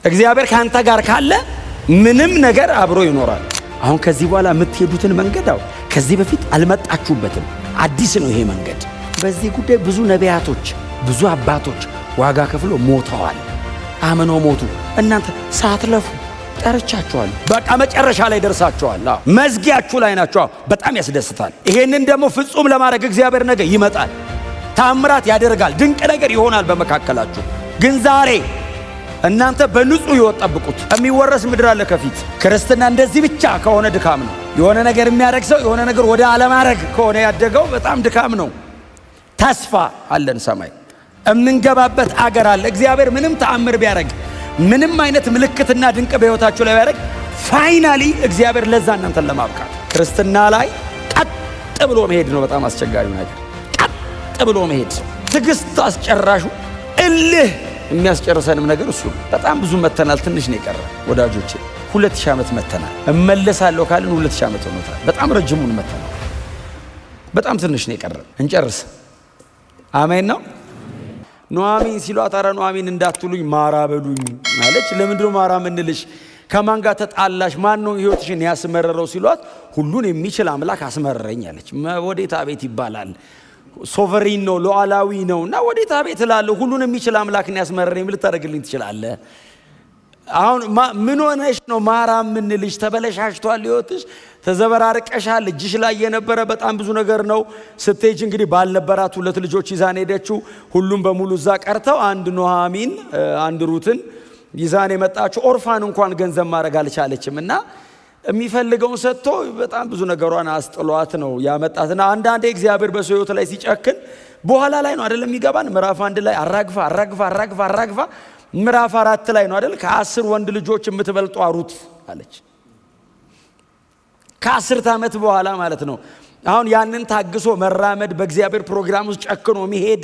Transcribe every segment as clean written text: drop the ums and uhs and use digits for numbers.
እግዚአብሔር ካንተ ጋር ካለ ምንም ነገር አብሮ ይኖራል። አሁን ከዚህ በኋላ የምትሄዱትን መንገዳው ከዚህ በፊት አልመጣችሁበትም። አዲስ ነው ይሄ መንገድ። በዚህ ጉዳይ ብዙ ነቢያቶች፣ ብዙ አባቶች ዋጋ ከፍሎ ሞተዋል። አምነው ሞቱ። እናንተ ሳትለፉ ጠርቻችኋል። በቃ መጨረሻ ላይ ደርሳችኋል። መዝጊያችሁ ላይ ናችሁ። በጣም ያስደስታል። ይሄንን ደግሞ ፍጹም ለማድረግ እግዚአብሔር ነገ ይመጣል። ታምራት ያደርጋል። ድንቅ ነገር ይሆናል በመካከላችሁ። ግን ዛሬ እናንተ በንጹህ ሕይወት ጠብቁት። የሚወረስ ምድር አለ ከፊት። ክርስትና እንደዚህ ብቻ ከሆነ ድካም ነው። የሆነ ነገር የሚያደርግ ሰው የሆነ ነገር ወደ አለማድረግ ከሆነ ያደገው በጣም ድካም ነው። ተስፋ አለን። ሰማይ የምንገባበት አገር አለ። እግዚአብሔር ምንም ተአምር ቢያደርግ፣ ምንም አይነት ምልክትና ድንቅ በሕይወታችሁ ላይ ቢያደርግ፣ ፋይናሊ እግዚአብሔር ለዛ እናንተን ለማብቃት። ክርስትና ላይ ቀጥ ብሎ መሄድ ነው በጣም አስቸጋሪው ነገር። ቀጥ ብሎ መሄድ፣ ትዕግስት አስጨራሹ፣ እልህ የሚያስጨርሰንም ነገር እሱ። በጣም ብዙ መተናል። ትንሽ ነው የቀረ ወዳጆቼ። 2000 ዓመት መተናል። እመለሳለሁ ካልን 2000 ዓመት ሆኖታል። በጣም ረጅሙን መተናል። በጣም ትንሽ ነው የቀረ። እንጨርስ። አሜን ነው። ኑኃሚን ሲሏት ኧረ ኑኃሚን እንዳትሉኝ ማራ በሉኝ አለች። ለምንድን ነው ማራ ምንልሽ? ከማን ጋር ተጣላሽ? ማን ነው ሕይወትሽን ያስመረረው ሲሏት ሁሉን የሚችል አምላክ አስመረረኝ አለች። ወዴት አቤት ይባላል። ሶቨሪን ነው፣ ሉዓላዊ ነው። እና ወዴት አቤት እላለሁ። ሁሉን የሚችል አምላክን ያስመረረኝ ምን ልታደርግልኝ ትችላለህ? አሁን ምን ሆነሽ ነው ማራ ምንልሽ? ተበለሻሽቷል ሕይወትሽ፣ ተዘበራርቀሻል። እጅሽ ላይ የነበረ በጣም ብዙ ነገር ነው። ስትሄጂ እንግዲህ ባልነበራት 2 ልጆች ይዛን ሄደችው። ሁሉም በሙሉ እዛ ቀርተው አንድ ኑኃሚን አንድ ሩትን ይዛን የመጣችው። ኦርፋን እንኳን ገንዘብ ማድረግ አልቻለችም። እና የሚፈልገውን ሰጥቶ በጣም ብዙ ነገሯን አስጥሏት ነው ያመጣትና አንዳንዴ እግዚአብሔር በሰው ሕይወት ላይ ሲጨክን በኋላ ላይ ነው አይደለም የሚገባን። ምዕራፍ 1 ላይ አራግፋ ምዕራፍ 4 ላይ ነው አይደል ከ10 ወንድ ልጆች የምትበልጧ ሩት አለች። ከ10 ዓመት በኋላ ማለት ነው። አሁን ያንን ታግሶ መራመድ፣ በእግዚአብሔር ፕሮግራም ውስጥ ጨክኖ መሄድ።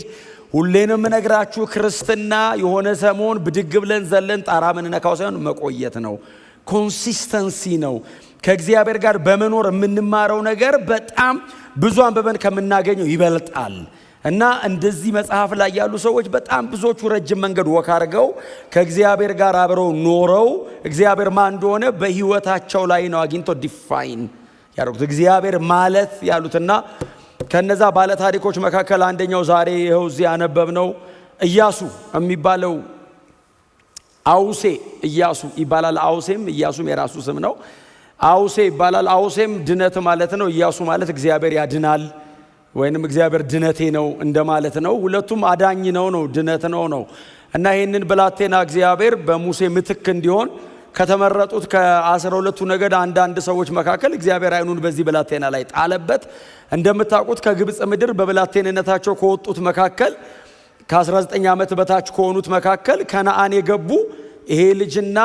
ሁሌንም እነግራችሁ ክርስትና የሆነ ሰሞን ብድግ ብለን ዘለን ጣራ ምንነካው ሳይሆን መቆየት ነው። ኮንሲስተንሲ ነው። ከእግዚአብሔር ጋር በመኖር የምንማረው ነገር በጣም ብዙ አንበበን ከምናገኘው ይበልጣል። እና እንደዚህ መጽሐፍ ላይ ያሉ ሰዎች በጣም ብዙዎቹ ረጅም መንገድ ወክ አድርገው ከእግዚአብሔር ጋር አብረው ኖረው እግዚአብሔር ማን እንደሆነ በሕይወታቸው ላይ ነው አግኝቶ ዲፋይን ያደረጉት። እግዚአብሔር ማለት ያሉትና ከነዛ ባለ ታሪኮች መካከል አንደኛው ዛሬ ይኸው እዚህ ያነበብነው ኢያሱ የሚባለው አውሴ ኢያሱ ይባላል። አውሴም ኢያሱም የራሱ ስም ነው። አውሴ ይባላል። አውሴም ድነት ማለት ነው። ኢያሱ ማለት እግዚአብሔር ያድናል ወይንም እግዚአብሔር ድነቴ ነው እንደማለት ነው። ሁለቱም አዳኝ ነው ድነት ነው። እና ይህንን ብላቴና እግዚአብሔር በሙሴ ምትክ እንዲሆን ከተመረጡት ከ12ቱ ነገድ አንዳንድ ሰዎች መካከል እግዚአብሔር ዓይኑን በዚህ ብላቴና ላይ ጣለበት። እንደምታውቁት ከግብፅ ምድር በብላቴንነታቸው ከወጡት መካከል ከ19 ዓመት በታች ከሆኑት መካከል ከነአን የገቡ ይሄ ልጅና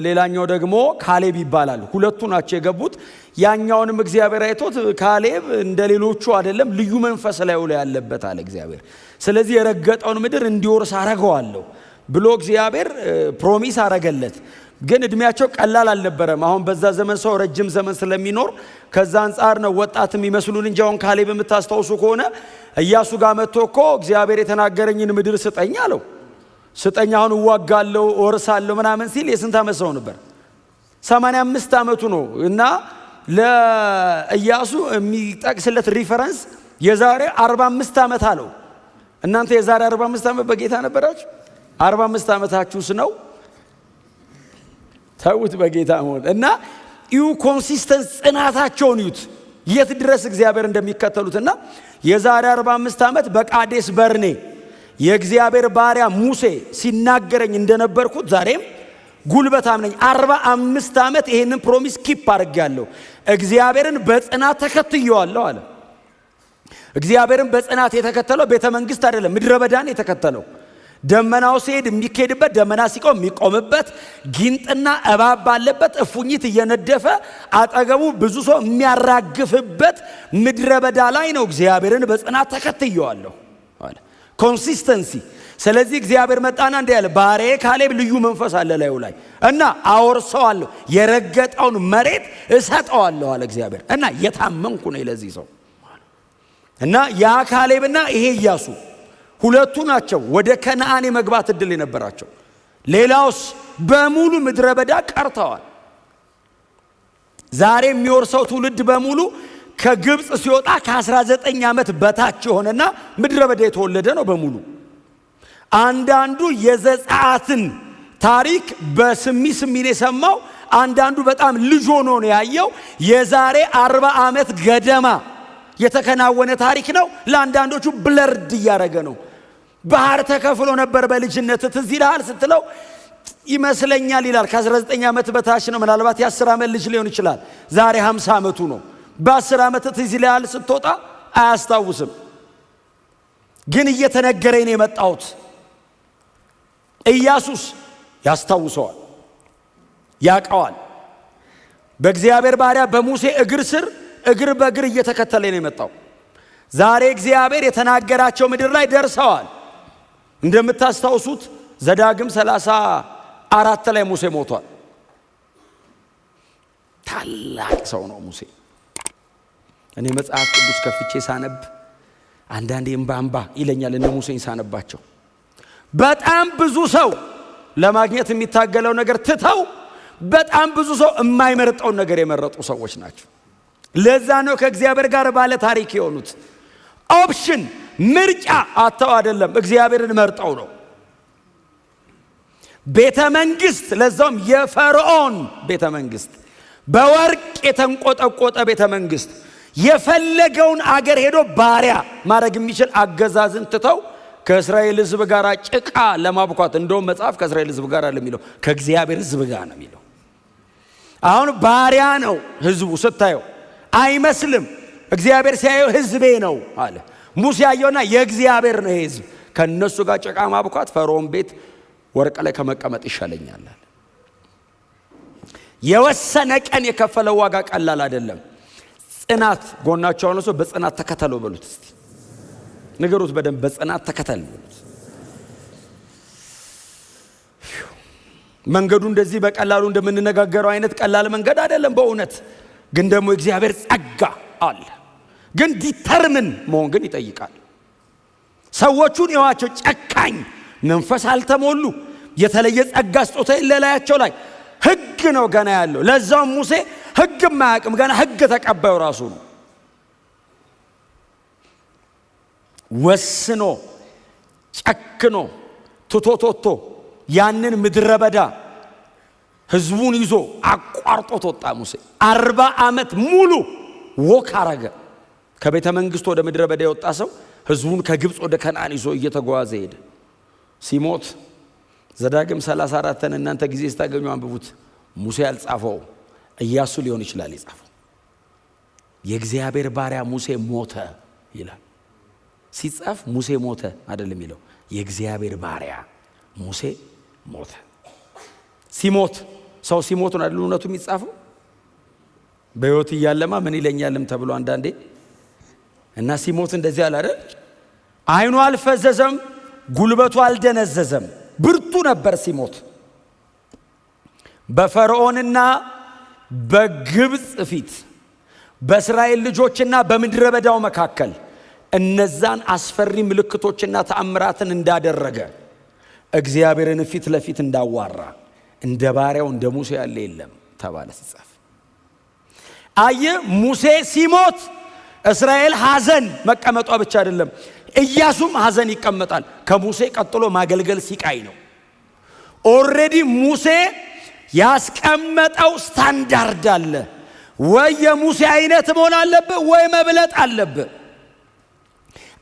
ሌላኛው ደግሞ ካሌብ ይባላል። ሁለቱ ናቸው የገቡት። ያኛውንም እግዚአብሔር አይቶት ካሌብ እንደሌሎቹ አይደለም፣ ልዩ መንፈስ ላይ ያለበት አለ እግዚአብሔር። ስለዚህ የረገጠውን ምድር እንዲወርስ አረገዋለሁ ብሎ እግዚአብሔር ፕሮሚስ አረገለት። ግን እድሜያቸው ቀላል አልነበረም። አሁን በዛ ዘመን ሰው ረጅም ዘመን ስለሚኖር ከዛ አንጻር ነው ወጣት የሚመስሉን እንጂ አሁን ካሌብ የምታስታውሱ ከሆነ ኢያሱ ጋር መጥቶ እኮ እግዚአብሔር የተናገረኝን ምድር ስጠኝ አለው። ስጠኝ አሁን እዋጋለሁ እወርሳለሁ ምናምን ሲል የስንት ዓመት ሰው ነበር? 85 ዓመቱ ነው። እና ለኢያሱ የሚጠቅስለት ሪፈረንስ የዛሬ 45 ዓመት አለው። እናንተ የዛሬ 45 ዓመት በጌታ ነበራችሁ? 45 ዓመታችሁስ ነው? ተውት በጌታ መሆን እና እዩ ኮንሲስተንስ ጽናታቸውን እዩት፣ የት ድረስ እግዚአብሔር እንደሚከተሉትና የዛሬ 45 ዓመት በቃዴስ በርኔ የእግዚአብሔር ባሪያ ሙሴ ሲናገረኝ እንደነበርኩት ዛሬም ጉልበታም ነኝ። 45 ዓመት ይሄንን ፕሮሚስ ኪፕ አድርጌያለሁ። እግዚአብሔርን በጽናት ተከትየዋለሁ አለ። እግዚአብሔርን በጽናት የተከተለው ቤተ መንግስት አይደለም፣ ምድረ በዳን የተከተለው። ደመናው ሲሄድ የሚኬድበት፣ ደመና ሲቆም የሚቆምበት፣ ጊንጥና እባብ ባለበት እፉኝት እየነደፈ አጠገቡ ብዙ ሰው የሚያራግፍበት ምድረ በዳ ላይ ነው እግዚአብሔርን በጽናት ተከትየዋለሁ አለ። ኮንሲስተንሲ። ስለዚህ እግዚአብሔር መጣና እንዲህ ያለ ባሪያዬ ካሌብ ልዩ መንፈስ አለ ላዩ ላይ እና አወርሰዋለሁ፣ የረገጠውን መሬት እሰጠዋለሁ አለ እግዚአብሔር። እና የታመንኩ ነው ለዚህ ሰው። እና ያ ካሌብና ይሄ ኢያሱ ሁለቱ ናቸው ወደ ከነአን የመግባት እድል የነበራቸው። ሌላውስ በሙሉ ምድረ በዳ ቀርተዋል። ዛሬ የሚወርሰው ትውልድ በሙሉ ከግብፅ ሲወጣ ከ19 ዓመት በታች የሆነና ምድረ በዳ የተወለደ ነው በሙሉ። አንዳንዱ የዘጸአትን ታሪክ በስሚ ስሚን የሰማው፣ አንዳንዱ በጣም ልጅ ሆኖ ነው ያየው። የዛሬ 40 ዓመት ገደማ የተከናወነ ታሪክ ነው። ለአንዳንዶቹ ብለርድ እያደረገ ነው። ባህር ተከፍሎ ነበር በልጅነት ትዝ ይልሃል ስትለው ይመስለኛል ይላል። ከ19 ዓመት በታች ነው። ምናልባት የ10 ዓመት ልጅ ሊሆን ይችላል። ዛሬ 50 ዓመቱ ነው። በ10 ዓመት ትዝ ይልሃል ስትወጣ አያስታውስም። ግን እየተነገረኝ ነው የመጣሁት። ኢያሱስ ያስታውሰዋል፣ ያውቀዋል። በእግዚአብሔር ባሪያ በሙሴ እግር ስር እግር በእግር እየተከተለ ነው የመጣው። ዛሬ እግዚአብሔር የተናገራቸው ምድር ላይ ደርሰዋል። እንደምታስታውሱት ዘዳግም 34 ላይ ሙሴ ሞቷል። ታላቅ ሰው ነው ሙሴ። እኔ መጽሐፍ ቅዱስ ከፍቼ ሳነብ አንዳንዴ እምባ ይለኛል እነ ሙሴን ሳነባቸው። በጣም ብዙ ሰው ለማግኘት የሚታገለው ነገር ትተው በጣም ብዙ ሰው የማይመርጠውን ነገር የመረጡ ሰዎች ናቸው። ለዛ ነው ከእግዚአብሔር ጋር ባለ ታሪክ የሆኑት። ኦፕሽን ምርጫ አተው አይደለም፣ እግዚአብሔርን መርጠው ነው። ቤተ መንግስት፣ ለዛውም የፈርዖን ቤተ መንግስት፣ በወርቅ የተንቆጠቆጠ ቤተ መንግስት፣ የፈለገውን አገር ሄዶ ባሪያ ማድረግ የሚችል አገዛዝን ትተው ከእስራኤል ሕዝብ ጋር ጭቃ ለማብኳት፣ እንደውም መጽሐፍ ከእስራኤል ሕዝብ ጋር ለሚለው ከእግዚአብሔር ሕዝብ ጋር ነው የሚለው። አሁን ባሪያ ነው ሕዝቡ ስታየው አይመስልም። እግዚአብሔር ሲያየው ሕዝቤ ነው አለ። ሙሴ ያየውና የእግዚአብሔር ነው ሕዝብ፣ ከነሱ ጋር ጭቃ ማብኳት ፈርዖን ቤት ወርቅ ላይ ከመቀመጥ ይሻለኛል አለ። የወሰነ ቀን የከፈለው ዋጋ ቀላል አይደለም። ጽናት ጎናቸው አነሱ በጽናት ተከተለው በሉት እስቲ ንገሩት በደንብ በጽናት ተከተል በሉት። መንገዱ እንደዚህ በቀላሉ እንደምንነጋገረው አይነት ቀላል መንገድ አይደለም በእውነት ግን ደግሞ እግዚአብሔር ጸጋ አለ። ግን ዲተርምን መሆን ግን ይጠይቃል። ሰዎቹን የዋቸው ጨካኝ መንፈስ አልተሞሉ፣ የተለየ ጸጋ ስጦታ የሌላቸው ላይ ሕግ ነው ገና ያለው። ለዛውም ሙሴ ሕግ ማያውቅም፣ ገና ሕግ ተቀባዩ ራሱ ነው። ወስኖ ጨክኖ ትቶቶቶ ያንን ምድረ በዳ ሕዝቡን ይዞ አቋርጦት ወጣ። ሙሴ 40 ዓመት ሙሉ ወክ አረገ። ከቤተ መንግስት ወደ ምድረ በዳ የወጣ ሰው ሕዝቡን ከግብፅ ወደ ከነዓን ይዞ እየተጓዘ ሄደ። ሲሞት ዘዳግም 34ን እናንተ ጊዜ ስታገኙ አንብቡት። ሙሴ ያልጻፈው ኢያሱ ሊሆን ይችላል የጻፈው። የእግዚአብሔር ባሪያ ሙሴ ሞተ ይላል። ሲጻፍ ሙሴ ሞተ አይደለም የሚለው፣ የእግዚአብሔር ባሪያ ሙሴ ሞተ። ሲሞት ሰው ሲሞት ነው አይደል እውነቱ የሚጻፈው። በሕይወት እያለማ ምን ይለኛልም ተብሎ አንዳንዴ እና ሲሞት እንደዚህ አለ አይደል። አይኑ አልፈዘዘም፣ ጉልበቱ አልደነዘዘም፣ ብርቱ ነበር ሲሞት። በፈርዖንና በግብፅ ፊት በእስራኤል ልጆችና በምድረ በዳው መካከል እነዛን አስፈሪ ምልክቶችና ተአምራትን እንዳደረገ እግዚአብሔርን ፊት ለፊት እንዳዋራ እንደ ባሪያው እንደ ሙሴ ያለ የለም ተባለ ሲጻፍ። አየ ሙሴ ሲሞት እስራኤል ሐዘን መቀመጧ ብቻ አይደለም፣ ኢያሱም ሐዘን ይቀመጣል። ከሙሴ ቀጥሎ ማገልገል ሲቃይ ነው። ኦልሬዲ ሙሴ ያስቀመጠው ስታንዳርድ አለ። ወይ የሙሴ አይነት መሆን አለብህ ወይ መብለጥ አለብህ።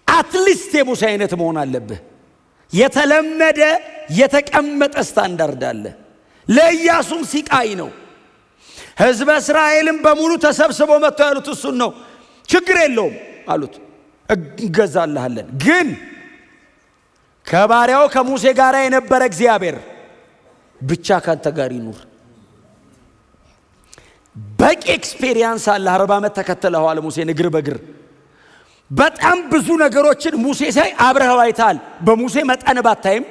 አትሊስት የሙሴ አይነት መሆን አለብህ። የተለመደ የተቀመጠ ስታንዳርድ አለ። ለኢያሱም ሲቃይ ነው። ሕዝበ እስራኤልም በሙሉ ተሰብስበው መጥተው ያሉት እሱን ነው። ችግር የለውም አሉት፣ እንገዛልሃለን። ግን ከባሪያው ከሙሴ ጋር የነበረ እግዚአብሔር ብቻ ካንተ ጋር ይኑር። በቂ ኤክስፔሪየንስ አለ። 40 ዓመት ተከተለዋል ሙሴን እግር በእግር። በጣም ብዙ ነገሮችን ሙሴ ሳይ አብረኸው አይተሃል። በሙሴ መጠን ባታይም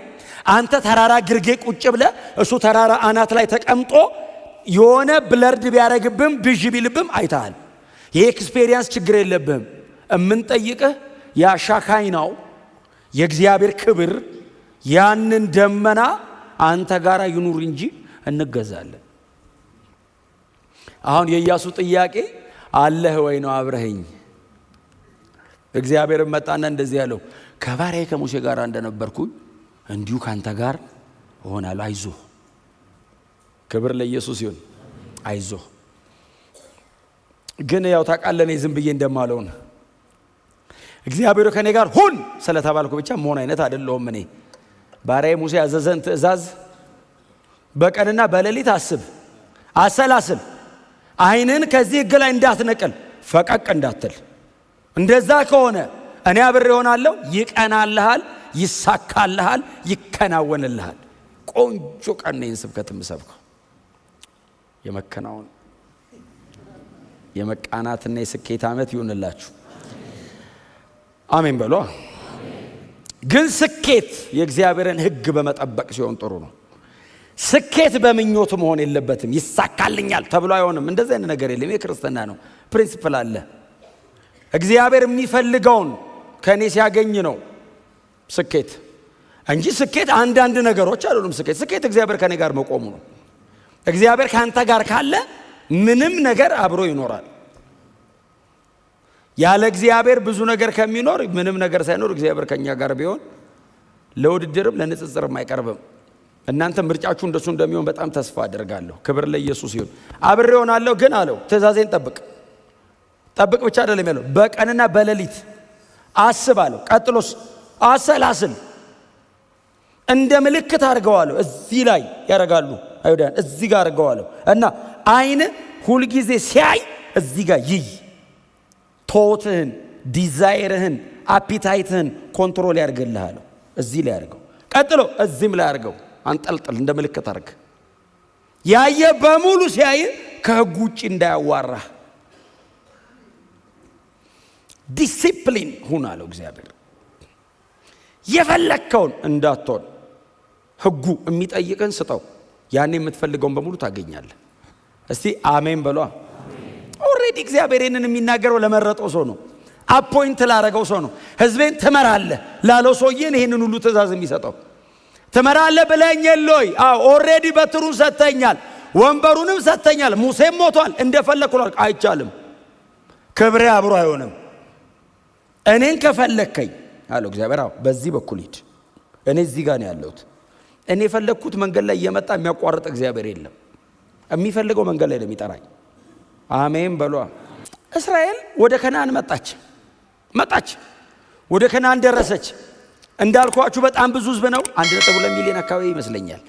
አንተ ተራራ ግርጌ ቁጭ ብለ እሱ ተራራ አናት ላይ ተቀምጦ የሆነ ብለርድ ቢያረግብም ብዥ ቢልብም አይተሃል። ይሄ ኤክስፔሪየንስ ችግር የለብህም። እምንጠይቅህ ያሻካኝ ነው የእግዚአብሔር ክብር ያንን ደመና አንተ ጋር ይኑር እንጂ እንገዛለን። አሁን የኢያሱ ጥያቄ አለህ ወይ ነው? አብረኸኝ። እግዚአብሔር መጣና እንደዚህ ያለው ከባሪያዬ ከሙሴ ጋር እንደነበርኩኝ እንዲሁ ካንተ ጋር እሆናለሁ። አይዞህ። ክብር ለኢየሱስ ይሁን። አይዞህ። ግን ያው ታውቃለህ እኔ ዝም ብዬ እንደማለው ነው። እግዚአብሔር ከኔ ጋር ሁን ስለተባልኩ ብቻ መሆን አይነት አይደለሁም። እኔ ባሪያዬ ሙሴ ያዘዘን ትእዛዝ በቀንና በሌሊት አስብ፣ አሰላስል፣ ዓይንን ከዚህ ሕግ ላይ እንዳትነቅል፣ ፈቀቅ እንዳትል። እንደዛ ከሆነ እኔ አብሬ እሆናለሁ። ይቀናልሃል፣ ይሳካልሃል፣ ይከናወንልሃል። ቆንጆ ቀን ነው ስብከት የምሰብከው። የመከናወን የመቃናትና የስኬት ዓመት ይሁንላችሁ። አሜን በሉ። ግን ስኬት የእግዚአብሔርን ሕግ በመጠበቅ ሲሆን ጥሩ ነው። ስኬት በምኞት መሆን የለበትም። ይሳካልኛል ተብሎ አይሆንም። እንደዚህ አይነት ነገር የለም። የክርስትና ነው ፕሪንሲፕል አለ። እግዚአብሔር የሚፈልገውን ከኔ ሲያገኝ ነው ስኬት እንጂ ስኬት አንዳንድ ነገሮች አይደሉም። ስኬት እግዚአብሔር ከኔ ጋር መቆሙ ነው። እግዚአብሔር ካንተ ጋር ካለ ምንም ነገር አብሮ ይኖራል። ያለ እግዚአብሔር ብዙ ነገር ከሚኖር ምንም ነገር ሳይኖር እግዚአብሔር ከኛ ጋር ቢሆን ለውድድርም ለንጽጽርም አይቀርብም። እናንተ ምርጫችሁ እንደሱ እንደሚሆን በጣም ተስፋ አደርጋለሁ። ክብር ለኢየሱስ ይሁን። አብሬ እሆናለሁ ግን አለው ትእዛዜን ጠብቅ። ጠብቅ ብቻ አይደለም ያለው በቀንና በሌሊት አስብ አለው። ቀጥሎስ አሰላስል፣ እንደ ምልክት አድርገዋለሁ። እዚህ ላይ ያደርጋሉ አይሁዳን፣ እዚህ ጋር አድርገዋለሁ እና ዓይን ሁልጊዜ ሲያይ እዚህ ጋር ይይ። ቶትህን፣ ዲዛይርህን፣ አፒታይትህን ኮንትሮል ያደርግልሃል። እዚህ ላይ አድርገው። ቀጥሎ እዚህም ላይ አድርገው። አንጠልጥል፣ እንደ ምልክት አድርግ። ያየ በሙሉ ሲያይ ከሕግ ውጭ እንዳያዋራህ ዲሲፕሊን ሁን አለው እግዚአብሔር። የፈለግከውን እንዳትሆን ሕጉ የሚጠይቅን ስጠው። ያኔ የምትፈልገውን በሙሉ ታገኛለህ። እስቲ አሜን በሏ። ኦልሬዲ እግዚአብሔር ይህንን የሚናገረው ለመረጠው ሰው ነው። አፖይንት ላረገው ሰው ነው። ሕዝቤን ትመራለህ ላለው ሰውዬን ይህንን ሁሉ ትእዛዝ የሚሰጠው። ትመራለህ ብለኝ የለይ? አዎ ኦልሬዲ በትሩን ሰጥተኛል፣ ወንበሩንም ሰጥተኛል። ሙሴም ሞቷል። እንደፈለግኩ አይቻልም። ክብሬ አብሮ አይሆንም። እኔን ከፈለግከኝ አለው እግዚአብሔር፣ አዎ በዚህ በኩል ሂድ። እኔ እዚህ ጋር ነው ያለሁት። እኔ የፈለግኩት መንገድ ላይ እየመጣ የሚያቋርጥ እግዚአብሔር የለም። የሚፈልገው መንገድ ላይ ነው የሚጠራኝ። አሜን በሏ። እስራኤል ወደ ከነዓን መጣች፣ ወደ ከነዓን ደረሰች። እንዳልኳችሁ በጣም ብዙ ሕዝብ ነው። 1.2 ሚሊዮን አካባቢ ይመስለኛል።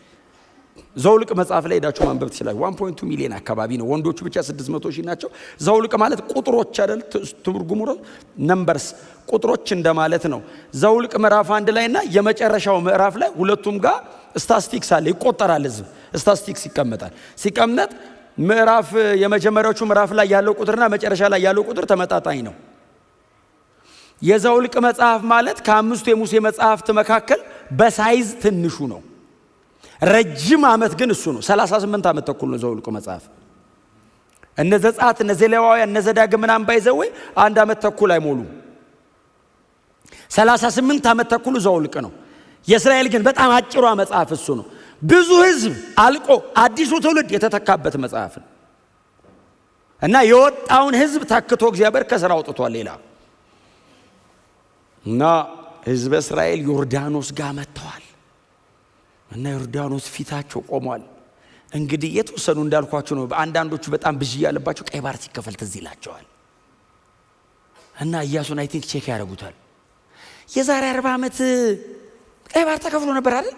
ዘውልቅ መጽሐፍ ላይ ሄዳችሁ ማንበብ ትችላላችሁ። 1.2 ሚሊዮን አካባቢ ነው። ወንዶቹ ብቻ 600,000 ናቸው። ዘውልቅ ማለት ቁጥሮች አይደል? ትርጉሙ ነምበርስ ቁጥሮች እንደማለት ነው። ዘውልቅ ምዕራፍ 1 ላይ እና የመጨረሻው ምዕራፍ ላይ ሁለቱም ጋር ስታቲስቲክስ አለ፣ ይቆጠራል። ሕዝብ ስታቲስቲክስ ይቀመጣል። ሲቀመጥ ምዕራፍ የመጀመሪያዎቹ ምዕራፍ ላይ ያለው ቁጥርና መጨረሻ ላይ ያለው ቁጥር ተመጣጣኝ ነው። የዘውልቅ መጽሐፍ ማለት ከአምስቱ የሙሴ መጽሐፍት መካከል በሳይዝ ትንሹ ነው። ረጅም ዓመት ግን እሱ ነው። 38 ዓመት ተኩል ነው ዘውልቅ መጽሐፍ። እነ ዘጸአት፣ እነ ዘሌዋውያን፣ እነ ዘዳግም ምናምን ባይዘው 1 ዓመት ተኩል አይሞሉም። 38 ዓመት ተኩል ዘውልቅ ነው። የእስራኤል ግን በጣም አጭሯ መጽሐፍ እሱ ነው። ብዙ ሕዝብ አልቆ አዲሱ ትውልድ የተተካበት መጽሐፍ ነው እና የወጣውን ሕዝብ ታክቶ እግዚአብሔር ከሥራ አውጥቷል። ሌላ እና ሕዝበ እስራኤል ዮርዳኖስ ጋር መጥተዋል እና ዮርዳኖስ ፊታቸው ቆሟል። እንግዲህ የተወሰኑ እንዳልኳቸው ነው። በአንዳንዶቹ በጣም ብዥ ያለባቸው ቀይ ባህር ሲከፈል ትዝ ይላቸዋል እና ኢያሱን አይ ቲንክ ቼክ ያደርጉታል። የዛሬ 40 ዓመት ቀይ ባህር ተከፍሎ ነበር አይደል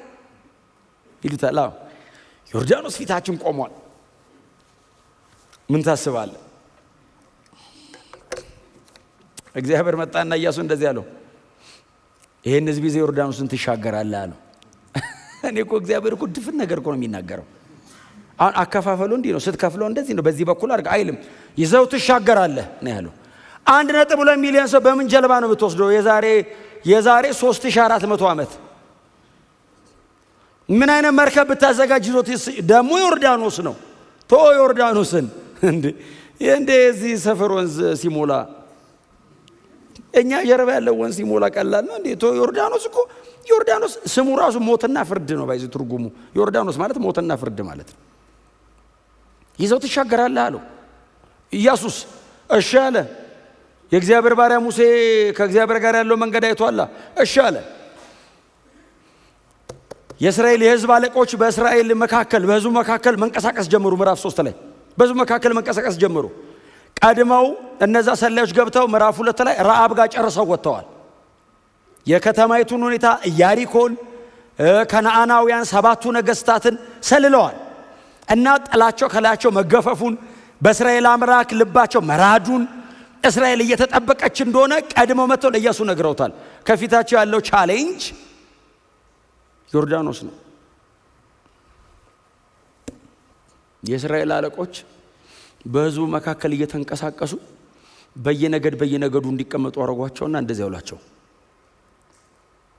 ይሉታል። አዎ ዮርዳኖስ ፊታችን ቆሟል። ምን ታስባለህ? እግዚአብሔር መጣና ኢያሱ እንደዚህ አለው፣ ይሄን ሕዝብ ይዘህ ዮርዳኖስን ትሻገራለህ አለው። እኔ እኮ እግዚአብሔር እኮ ድፍን ነገር እኮ ነው የሚናገረው። አሁን አከፋፈሉ እንዲህ ነው፣ ስትከፍለው እንደዚህ ነው፣ በዚህ በኩል አድርግ አይልም። ይዘው ትሻገራለህ ነው ያለው። 1.2 ሚሊዮን ሰው በምን ጀልባ ነው የምትወስደው? የዛሬ 3400 ዓመት ምን አይነት መርከብ ብታዘጋጅ ይዞት ደግሞ ዮርዳኖስ ነው። ቶ ዮርዳኖስን እንደ እዚህ ሰፈር ወንዝ ሲሞላ እኛ ጀርባ ያለው ወንዝ ሲሞላ ቀላል ነው እንዴ? ቶ ዮርዳኖስ እኮ ዮርዳኖስ ስሙ ራሱ ሞትና ፍርድ ነው። ባይዚ ትርጉሙ ዮርዳኖስ ማለት ሞትና ፍርድ ማለት ነው። ይዘው ትሻገራለህ አለው። ኢያሱስ እሺ አለ። የእግዚአብሔር ባሪያ ሙሴ ከእግዚአብሔር ጋር ያለው መንገድ አይቷል። እሺ አለ። የእስራኤል የሕዝብ አለቆች በእስራኤል መካከል በሕዝቡ መካከል መንቀሳቀስ ጀመሩ። ምዕራፍ 3 ላይ በሕዝቡ መካከል መንቀሳቀስ ጀመሩ። ቀድመው እነዛ ሰላዮች ገብተው ምዕራፍ 2 ላይ ረአብ ጋር ጨርሰው ወጥተዋል። የከተማይቱን ሁኔታ ኢያሪኮን፣ ከነዓናውያን 7ቱ ነገሥታትን ሰልለዋል እና ጥላቸው ከላያቸው መገፈፉን በእስራኤል አምላክ ልባቸው መራዱን እስራኤል እየተጠበቀች እንደሆነ ቀድመው መጥተው ለኢያሱ ነግረውታል። ከፊታቸው ያለው ቻሌንጅ ዮርዳኖስ ነው። የእስራኤል አለቆች በሕዝቡ መካከል እየተንቀሳቀሱ በየነገዱ እንዲቀመጡ አረጓቸውና እንደዚህ ያውላቸው፣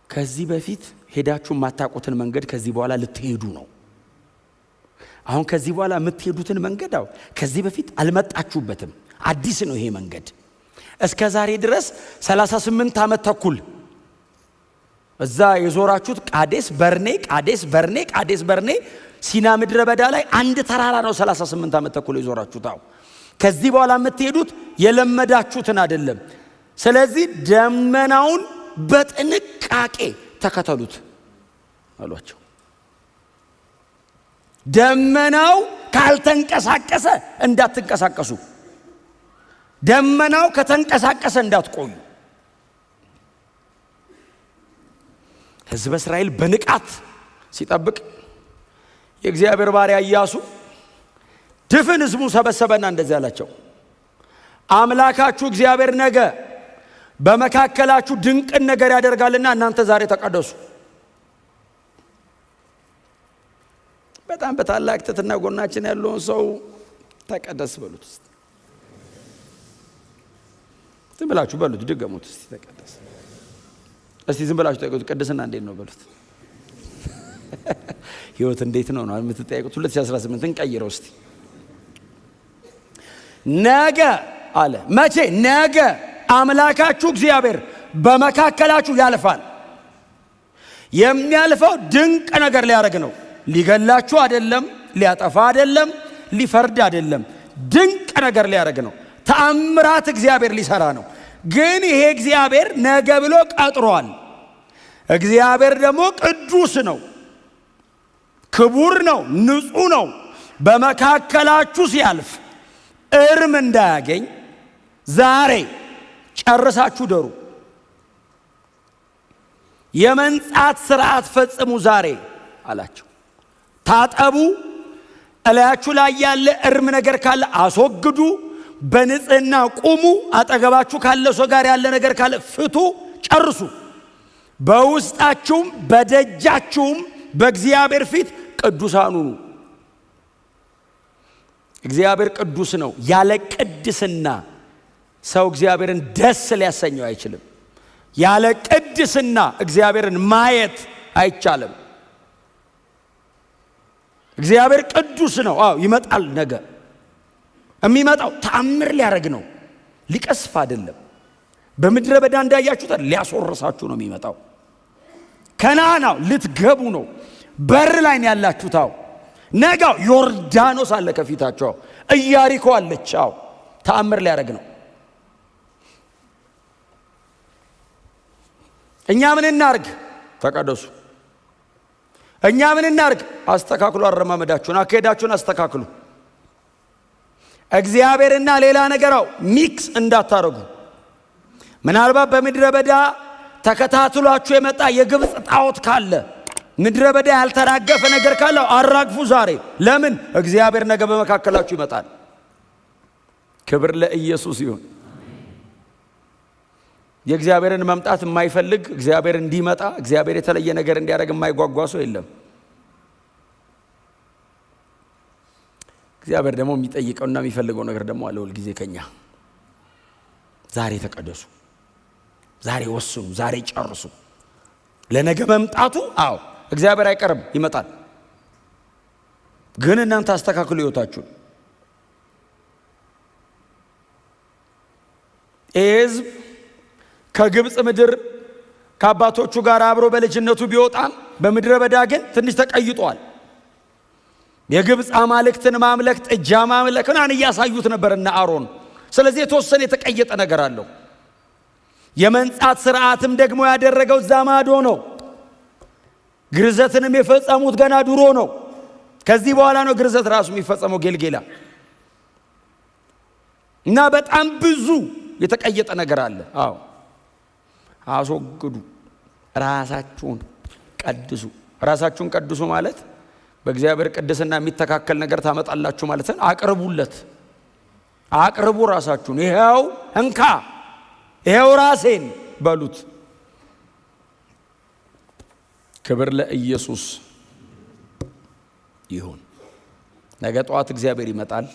ከዚህ በፊት ሄዳችሁ የማታውቁትን መንገድ ከዚህ በኋላ ልትሄዱ ነው። አሁን ከዚህ በኋላ የምትሄዱትን መንገድ ከዚህ በፊት አልመጣችሁበትም፣ አዲስ ነው ይሄ መንገድ። እስከ ዛሬ ድረስ 38 ዓመት ተኩል እዛ የዞራችሁት ቃዴስ በርኔ ሲና ምድረ በዳ ላይ አንድ ተራራ ነው። 38 ዓመት ተኩል የዞራችሁት። ከዚህ በኋላ የምትሄዱት የለመዳችሁትን አይደለም። ስለዚህ ደመናውን በጥንቃቄ ተከተሉት አሏቸው። ደመናው ካልተንቀሳቀሰ እንዳትንቀሳቀሱ፣ ደመናው ከተንቀሳቀሰ እንዳትቆዩ። ሕዝበ እስራኤል በንቃት ሲጠብቅ የእግዚአብሔር ባሪያ ኢያሱ ድፍን ሕዝቡ ሰበሰበና እንደዚህ አላቸው፣ አምላካችሁ እግዚአብሔር ነገ በመካከላችሁ ድንቅን ነገር ያደርጋልና እናንተ ዛሬ ተቀደሱ። በጣም በታላቅ ትሕትና ጎናችን ያለውን ሰው ተቀደስ በሉት። ዝም ብላችሁ በሉት፣ ድገሙት እስቲ። ተቀደስ እስቲ ዝም ብላችሁ ጠይቁት፣ ቅድስና እንዴት ነው በሉት። ህይወት እንዴት ነው የምትጠይቁት? 2018ን ቀይረው እስቲ። ነገ አለ። መቼ? ነገ አምላካችሁ እግዚአብሔር በመካከላችሁ ያልፋል። የሚያልፈው ድንቅ ነገር ሊያደርግ ነው። ሊገላችሁ አይደለም፣ ሊያጠፋ አይደለም፣ ሊፈርድ አይደለም። ድንቅ ነገር ሊያደርግ ነው። ተአምራት እግዚአብሔር ሊሰራ ነው። ግን ይሄ እግዚአብሔር ነገ ብሎ ቀጥሯል። እግዚአብሔር ደግሞ ቅዱስ ነው፣ ክቡር ነው፣ ንጹሕ ነው። በመካከላችሁ ሲያልፍ እርም እንዳያገኝ ዛሬ ጨርሳችሁ ደሩ። የመንጻት ሥርዓት ፈጽሙ ዛሬ አላቸው። ታጠቡ፣ እላያችሁ ላይ ያለ እርም ነገር ካለ አስወግዱ፣ በንጽህና ቁሙ፣ አጠገባችሁ ካለ ሰው ጋር ያለ ነገር ካለ ፍቱ፣ ጨርሱ። በውስጣችሁም በደጃችሁም በእግዚአብሔር ፊት ቅዱሳን ሁኑ። እግዚአብሔር ቅዱስ ነው። ያለ ቅድስና ሰው እግዚአብሔርን ደስ ሊያሰኘው አይችልም። ያለ ቅድስና እግዚአብሔርን ማየት አይቻልም። እግዚአብሔር ቅዱስ ነው። ይመጣል። ነገ የሚመጣው ተአምር ሊያደርግ ነው፣ ሊቀስፍ አይደለም። በምድረ በዳ እንዳያችሁት ሊያስወርሳችሁ ነው የሚመጣው። ከነዓናው ልትገቡ ነው። በር ላይ ነው ያላችሁት። ነጋው ዮርዳኖስ አለ ከፊታቸው፣ ኢያሪኮ አለች። ተአምር ሊያደርግ ነው። እኛ ምን እናርግ? ተቀደሱ። እኛ ምን እናርግ? አስተካክሉ። አረማመዳችሁን፣ አካሄዳችሁን አስተካክሉ። እግዚአብሔርና ሌላ ነገራው ሚክስ እንዳታረጉ። ምናልባት በምድረ በዳ ተከታትሏችሁ የመጣ የግብፅ ጣዖት ካለ፣ ምድረ በዳ ያልተራገፈ ነገር ካለ አራግፉ ዛሬ። ለምን? እግዚአብሔር ነገ በመካከላችሁ ይመጣል። ክብር ለኢየሱስ ይሁን። የእግዚአብሔርን መምጣት የማይፈልግ እግዚአብሔር እንዲመጣ እግዚአብሔር የተለየ ነገር እንዲያደርግ የማይጓጓ ሰው የለም። እግዚአብሔር ደግሞ የሚጠይቀውና የሚፈልገው ነገር ደግሞ አለ ሁል ጊዜ ከኛ። ዛሬ ተቀደሱ፣ ዛሬ ወስኑ፣ ዛሬ ጨርሱ። ለነገ መምጣቱ እግዚአብሔር አይቀርም፣ ይመጣል። ግን እናንተ አስተካክሉ ሕይወታችሁን። ይህ ሕዝብ ከግብፅ ምድር ከአባቶቹ ጋር አብሮ በልጅነቱ ቢወጣም በምድረ በዳ ግን ትንሽ ተቀይጧል። የግብፅ አማልክትን ማምለክ፣ ጥጃ ማምለክን እያሳዩት ነበርና አሮን። ስለዚህ የተወሰነ የተቀየጠ ነገር አለው። የመንጻት ስርዓትም ደግሞ ያደረገው እዛ ማዶ ነው። ግርዘትንም የፈጸሙት ገና ድሮ ነው። ከዚህ በኋላ ነው ግርዘት ራሱ የሚፈጸመው ጌልጌላ። እና በጣም ብዙ የተቀየጠ ነገር አለ። አዎ አስወግዱ፣ ራሳችሁን ቀድሱ። ራሳችሁን ቀድሱ ማለት በእግዚአብሔር ቅድስና የሚተካከል ነገር ታመጣላችሁ ማለት ነው። አቅርቡለት፣ አቅርቡ ራሳችሁን። ይሄው እንካ፣ ይሄው ራሴን በሉት። ክብር ለኢየሱስ ይሁን። ነገ ጠዋት እግዚአብሔር ይመጣል።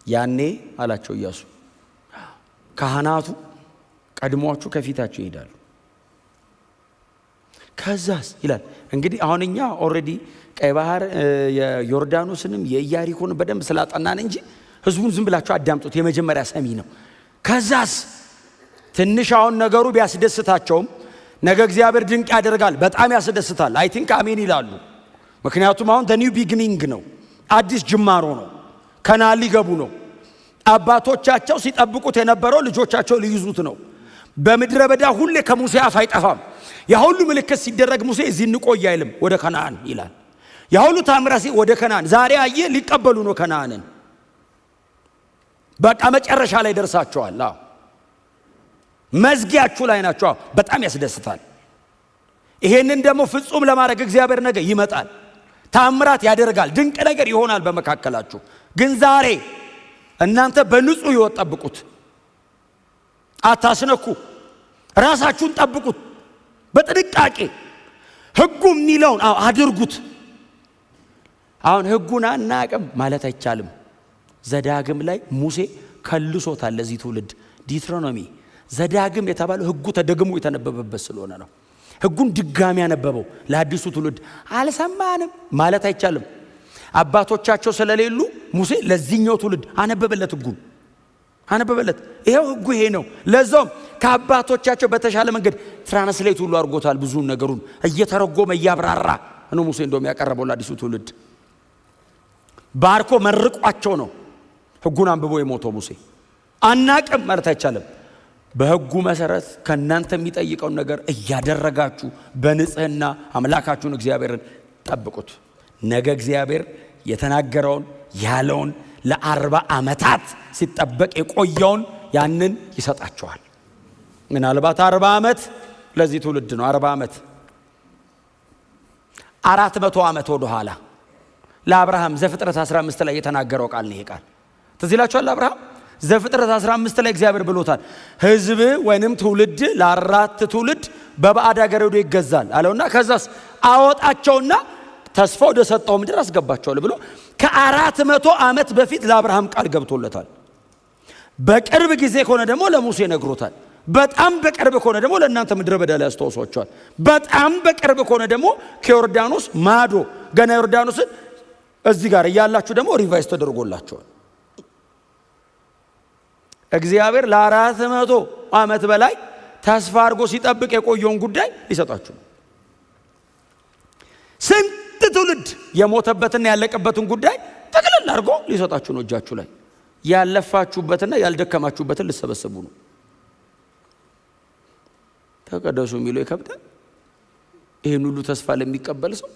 ያኔ አላቸው ኢያሱ፣ ካህናቱ ቀድሟችሁ ከፊታችሁ ይሄዳሉ። ከዛስ ይላል እንግዲህ አሁን እኛ ኦልሬዲ ቀይ ባህር የዮርዳኖስንም የኢያሪኮን በደንብ ስላጠናን እንጂ ህዝቡን ዝም ብላችሁ አዳምጡት። የመጀመሪያ ሰሚ ነው። ከዛስ ትንሽ አሁን ነገሩ ቢያስደስታቸውም ነገ እግዚአብሔር ድንቅ ያደርጋል፣ በጣም ያስደስታል። አይ ቲንክ አሜን ይላሉ። ምክንያቱም አሁን ኒው ቢግኒንግ ነው፣ አዲስ ጅማሮ ነው። ከነዓን ሊገቡ ነው። አባቶቻቸው ሲጠብቁት የነበረው ልጆቻቸው ሊይዙት ነው። በምድረ በዳ ሁሌ ከሙሴ አፍ አይጠፋም። ያ ሁሉ ምልክት ሲደረግ ሙሴ እዚህ እንቆይ አይልም፣ ወደ ከነዓን ይላል። ያ ሁሉ ታምራት ወደ ከነዓን። ዛሬ አየ ሊቀበሉ ነው ከነዓንን። በቃ መጨረሻ ላይ ደርሳቸዋል። መዝጊያችሁ ላይ ናቸው። በጣም ያስደስታል። ይሄንን ደግሞ ፍጹም ለማድረግ እግዚአብሔር ነገ ይመጣል፣ ታምራት ያደርጋል፣ ድንቅ ነገር ይሆናል በመካከላችሁ። ግን ዛሬ እናንተ በንጹህ ሕይወት ጠብቁት። አታስነኩ፣ ራሳችሁን ጠብቁት በጥንቃቄ። ሕጉ የሚለውን አድርጉት። አሁን ሕጉን አናቅም ማለት አይቻልም። ዘዳግም ላይ ሙሴ ከልሶታል ለዚህ ትውልድ። ዲትሮኖሚ ዘዳግም የተባለው ሕጉ ተደግሞ የተነበበበት ስለሆነ ነው። ሕጉን ድጋሚ ያነበበው ለአዲሱ ትውልድ። አልሰማንም ማለት አይቻልም። አባቶቻቸው ስለሌሉ ሙሴ ለዚህኛው ትውልድ አነበበለት፣ ሕጉን አነበበለት። ይሄው ሕጉ ይሄ ነው። ለዛውም ከአባቶቻቸው በተሻለ መንገድ ትራንስሌት ሁሉ አድርጎታል። ብዙ ነገሩን እየተረጎመ እያብራራ ነው ሙሴ እንደውም ያቀረበው ለአዲሱ ትውልድ። ባርኮ መርቋቸው ነው ሕጉን አንብቦ የሞተው ሙሴ። አናቅም ማለት አይቻልም። በሕጉ መሰረት ከእናንተ የሚጠይቀውን ነገር እያደረጋችሁ በንጽህና አምላካችሁን እግዚአብሔርን ጠብቁት። ነገ እግዚአብሔር የተናገረውን ያለውን ለ40 ዓመታት ሲጠበቅ የቆየውን ያንን ይሰጣቸዋል። ምናልባት 40 ዓመት ለዚህ ትውልድ ነው። 40 ዓመት 400 ዓመት ወደ ኋላ ለአብርሃም ዘፍጥረት 15 ላይ የተናገረው ቃል ነው። ይሄ ቃል ትዝ ይላችኋል። አብርሃም ዘፍጥረት 15 ላይ እግዚአብሔር ብሎታል። ሕዝብ ወይንም ትውልድ ለ4 ትውልድ በባዕድ አገር ሄዶ ይገዛል አለውና ከዛስ አወጣቸውና ተስፋ ወደ ሰጠው ምድር አስገባቸዋል ብሎ ከ400 ዓመት በፊት ለአብርሃም ቃል ገብቶለታል። በቅርብ ጊዜ ከሆነ ደግሞ ለሙሴ ነግሮታል። በጣም በቅርብ ከሆነ ደግሞ ለእናንተ ምድረ በዳ ላይ አስተዋውሷቸዋል። በጣም በቅርብ ከሆነ ደግሞ ከዮርዳኖስ ማዶ ገና ዮርዳኖስን እዚህ ጋር እያላችሁ ደግሞ ሪቫይዝ ተደርጎላቸዋል። እግዚአብሔር ለ400 ዓመት በላይ ተስፋ አድርጎ ሲጠብቅ የቆየውን ጉዳይ ሊሰጣችሁ ነው። ስንት ትውልድ የሞተበትና ያለቀበትን ጉዳይ ጠቅልል አድርጎ ሊሰጣችሁ ነው። እጃችሁ ላይ ያለፋችሁበትና ያልደከማችሁበትን ልሰበስቡ ነው። ተቀደሱ የሚለው ይከብዳል። ይህን ሁሉ ተስፋ ለሚቀበል ሰው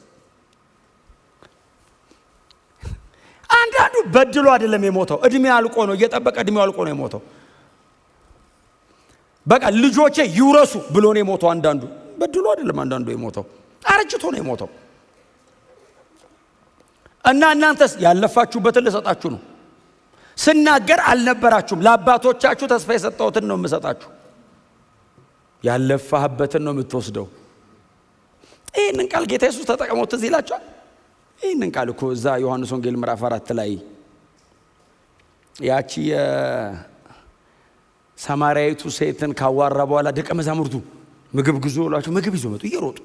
አንዳንዱ በድሎ አይደለም የሞተው፣ እድሜ አልቆ ነው እየጠበቀ እድሜው አልቆ ነው የሞተው። በቃ ልጆቼ ይውረሱ ብሎ ነው የሞተው። አንዳንዱ በድሎ አይደለም፣ አንዳንዱ የሞተው አርጅቶ ነው የሞተው። እና እናንተስ ያለፋችሁበትን ልሰጣችሁ ነው። ስናገር አልነበራችሁም። ለአባቶቻችሁ ተስፋ የሰጠሁትን ነው የምሰጣችሁ። ያለፋህበትን ነው የምትወስደው። ይህንን ቃል ጌታ ኢየሱስ ተጠቅሞት ትዝ ይላችኋል። ይህንን ቃል እኮ እዛ ዮሐንስ ወንጌል ምዕራፍ 4 ላይ ያቺ የሰማርያዊቱ ሴትን ካዋራ በኋላ ደቀ መዛሙርቱ ምግብ ግዙ ብሏቸው ምግብ ይዞ መጡ እየሮጡ።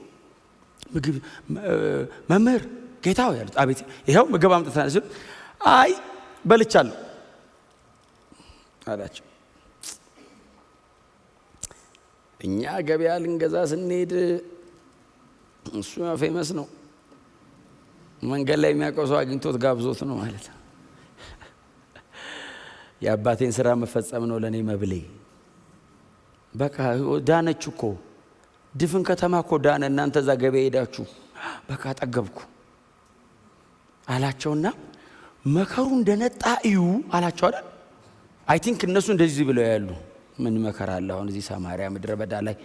ምግብ መምህር ጌታው ያሉት፣ አቤት ይሄው ምግብ አምጥተናል ሲሉ አይ በልቻለሁ አላቸው። እኛ ገበያ ልንገዛ ስንሄድ እሱ ፌመስ ነው። መንገድ ላይ የሚያውቀው ሰው አግኝቶት ጋብዞት ነው ማለት ነው። የአባቴን ስራ መፈጸም ነው ለኔ መብሌ። በቃ ዳነች እኮ ድፍን ከተማ እኮ ዳነ። እናንተ እዛ ገበያ ሄዳችሁ በቃ ጠገብኩ አላቸውና መከሩ እንደነጣ እዩ አላቸው አይደል? አይ ቲንክ እነሱ እንደዚህ ብለው ያሉ ምን መከራ አለ አሁን እዚህ ሰማርያ ምድረ በዳ ላይ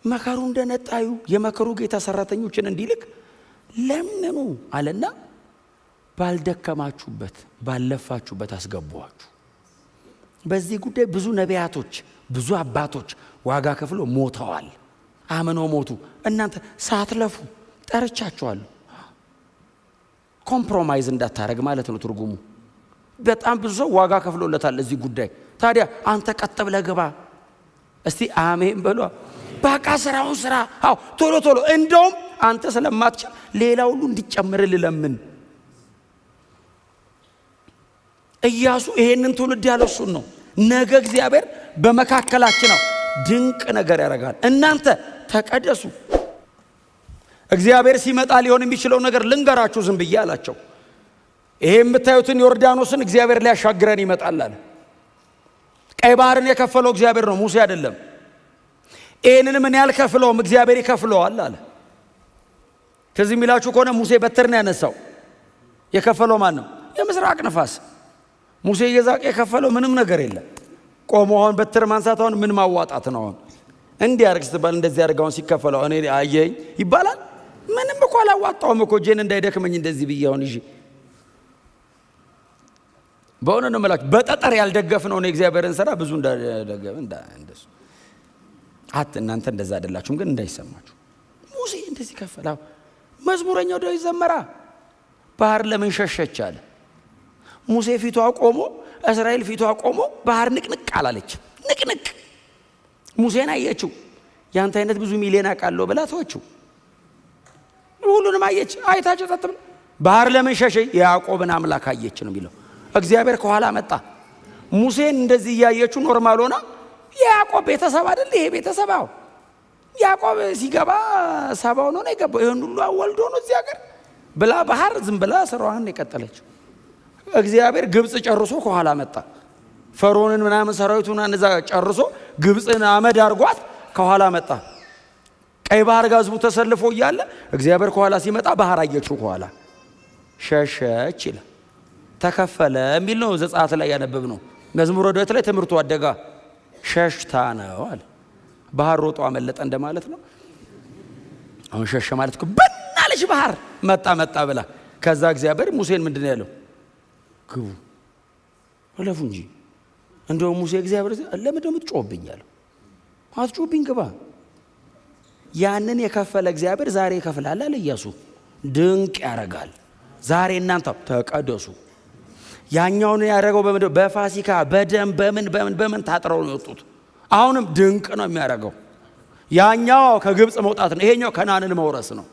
መከሩ እንደነጣ እዩ፣ የመከሩ ጌታ ሰራተኞችን እንዲልክ ለምኑ አለና ባልደከማችሁበት ባለፋችሁበት አስገቧችሁ። በዚህ ጉዳይ ብዙ ነቢያቶች ብዙ አባቶች ዋጋ ከፍሎ ሞተዋል። አምነው ሞቱ። እናንተ ሳትለፉ ጠርቻችኋለሁ። ኮምፕሮማይዝ እንዳታረግ ማለት ነው ትርጉሙ። በጣም ብዙ ሰው ዋጋ ከፍሎለታል እዚህ ጉዳይ። ታዲያ አንተ ቀጥ ብለህ ግባ። እስቲ አሜን በሏ። በቃ ስራውን ስራ። አዎ ቶሎ ቶሎ። እንደውም አንተ ስለማትችል ሌላ ሁሉ እንዲጨምርልህ ለምን። ኢያሱ ይሄንን ትውልድ ያለው እሱን ነው። ነገ እግዚአብሔር በመካከላችን ነው ድንቅ ነገር ያደርጋል። እናንተ ተቀደሱ። እግዚአብሔር ሲመጣ ሊሆን የሚችለው ነገር ልንገራችሁ ዝም ብዬ አላቸው። ይሄ የምታዩትን ዮርዳኖስን እግዚአብሔር ሊያሻግረን ይመጣል አለ። ቀይ ባህርን የከፈለው እግዚአብሔር ነው፣ ሙሴ አይደለም። ይህንን ምን ያልከፍለውም እግዚአብሔር ይከፍለዋል አለ። ከዚህ የሚላችሁ ከሆነ ሙሴ በትር ነው ያነሳው። የከፈለው ማን ነው? የምስራቅ ነፋስ። ሙሴ እየዛቀ የከፈለው ምንም ነገር የለም። ቆሞ አሁን በትር ማንሳት አሁን ምን ማዋጣት ነው? አሁን እንዲህ አርግ ስትባል እንደዚህ አርጋውን ሲከፈለው እኔ አየኝ ይባላል። ምንም እኮ አላዋጣውም እኮ ጄን እንዳይደክመኝ እንደዚህ ብዬ አሁን ይዤ በእውነ ነው የምላችሁ። በጠጠር ያልደገፍነው ነው የእግዚአብሔርን ስራ ብዙ እንዳደገፍ እንደሱ እናንተ እንደዛ አይደላችሁም፣ ግን እንዳይሰማችሁ ሙሴ እንደዚህ ከፈለ። መዝሙረኛው ዳዊት ዘመራ። ባህር ለምን ሸሸች አለ። ሙሴ ፊቷ ቆሞ እስራኤል ፊቷ ቆሞ ባህር ንቅንቅ አላለች። ንቅንቅ ሙሴን አየችው። ያንተ አይነት ብዙ ሚሊዮን አቃለው ብላ ተወችው። ሁሉንም አየች። አይታቸው ተጥም ባህር ለምን ሸሸ? ያዕቆብን አምላክ አየች ነው የሚለው። እግዚአብሔር ከኋላ መጣ። ሙሴን እንደዚህ እያየችው ኖርማል ሆና ያዕቆብ ቤተሰብ አይደል ይሄ ቤተሰባው ያዕቆብ ሲገባ ሰባው ነው የገባው። ይሄን ሁሉ ወልዶ ነው እዚህ ሀገር ብላ ባህር ዝም ብላ ስራዋን የቀጠለች። እግዚአብሔር ግብጽ ጨርሶ ከኋላ መጣ። ፈርዖንን ምናምን ሰራዊቱን አንዛ ጨርሶ ግብጽን አመድ አርጓት ከኋላ መጣ። ቀይ ባህር ጋር ህዝቡ ተሰልፎ እያለ እግዚአብሔር ከኋላ ሲመጣ ባህር አየችው። ከኋላ ሸሸች ይላል። ተከፈለ የሚል ነው ዘጸአት ላይ ያነበብ ነው። መዝሙረ ዳዊት ላይ ትምህርቱ አደጋ ሸሽታ ነው አለ። ባህር ሮጦ አመለጠ እንደማለት ነው። አሁን ሸሸ ማለት እኮ በናለች ባህር መጣ ብላ። ከዛ እግዚአብሔር ሙሴን ምንድነው ያለው? ግቡ ወለፉ እንጂ እንደው ሙሴ እግዚአብሔር ለምን ደም ትጮህብኝ አለው። አትጮህብኝ ግባ። ያንን የከፈለ እግዚአብሔር ዛሬ ይከፍላል አለ ኢያሱ። ድንቅ ያረጋል። ዛሬ እናንተ ተቀደሱ። ያኛውን ያደረገው በመደብ በፋሲካ በደም በምን ታጥረው ነው የወጡት። አሁንም ድንቅ ነው የሚያደርገው። ያኛው ከግብጽ መውጣት ነው፣ ይሄኛው ከናንን መውረስ ነው።